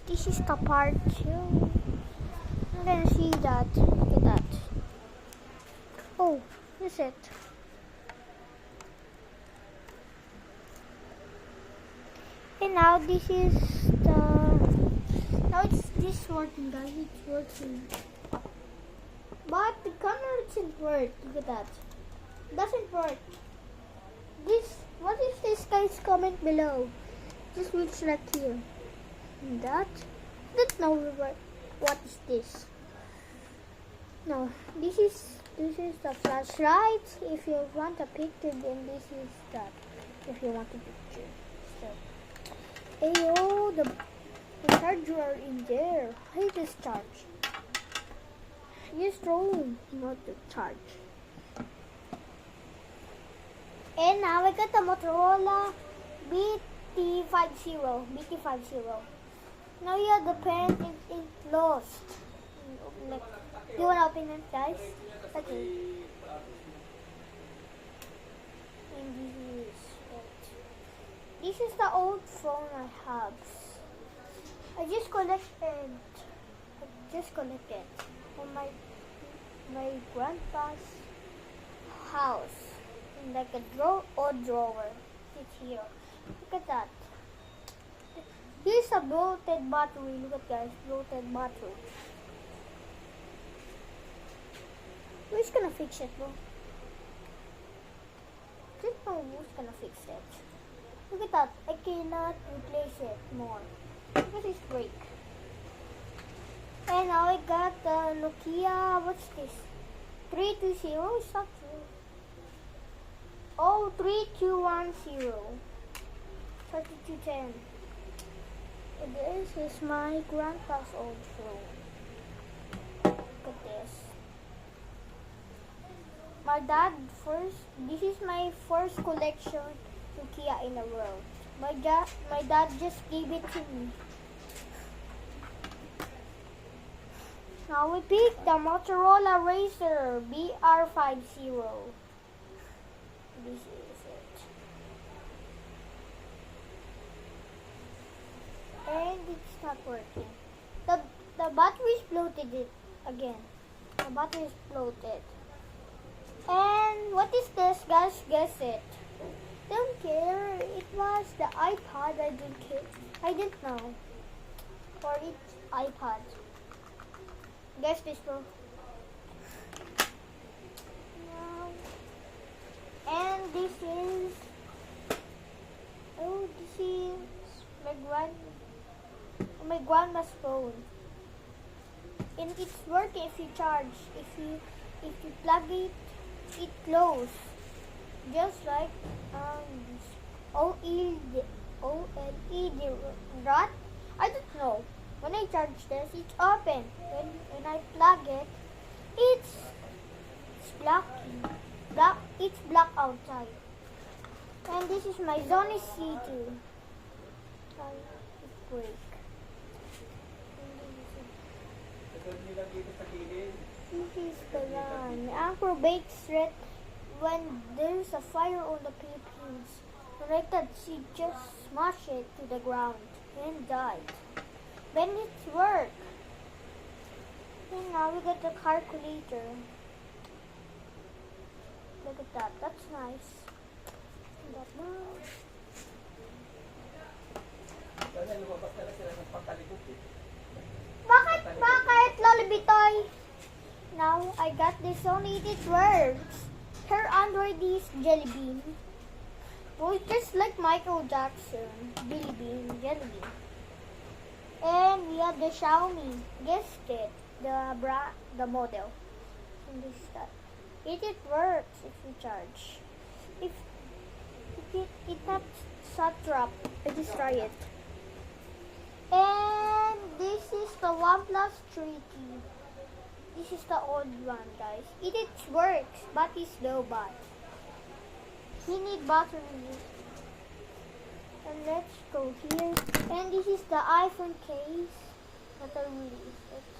this is the part 2. I'm gonna see that. Look at that. Oh, is it? And now this is the. Now it's this working, guys. It's working. But the camera doesn't work. Look at that. It doesn't work. This. What is this, guys? Comment below. Just will select here. That. Don't know what is this. No, this is the flashlight. If you want a picture, then this is that. If you want a picture. So, ayo, the charger are in there. I just charge. Just throw, not to charge. And now I got the Motorola BT50. Now yeah, the pen is lost. Like, do you want to open it, guys? Okay. And this is the old phone I have. I just collected from my grandpa's house. In like a old drawer. It's here. Look at that. Here's a bloated battery. Look at, guys, bloated battery. Who's gonna fix it, bro? I don't know who's gonna fix it. Look at that. I cannot replace it more because it's break. And now I got the Nokia. What's this? 320. Is that true? Oh, 3210. 3210. This is my grandpa's old phone. Look at this. This is my first collection Nokia in the world. My dad just gave it to me. Now we pick the Motorola Razr BR50. This is it. And it's not working. The battery exploded it again. The battery exploded. And what is this, guys? Guess it. Don't care. It was the iPad. I didn't care. I didn't know. Or it's iPad. Guess this, bro. No. And this is. Oh, this is my grandma's phone. And it's working if you charge. If you plug it, it closes. Just like OLED rod. I don't know. When I charge this, it's open. When I plug it, it's black. It's black outside. And this is my Sony C2. It's break. This is the one. Anchor bakes threat when there's a fire on the Philippines. Like that, she just smashed it to the ground and died. Then it worked. And now we got the calculator. Look at that. That's nice. Bakit, Lolo Bitoy? Now I got this Sony. It works. Her Android is Jelly Bean. Well, just like Michael Jackson. Jelly Bean. And we have the Xiaomi. Guessed it. The model. And this is that. It works if you charge. If it not drop, I just try it. And this is the OnePlus 3T. This is the old one, guys. It works, but it's low bat. You need battery. And let's go here. And this is the iPhone case that I released.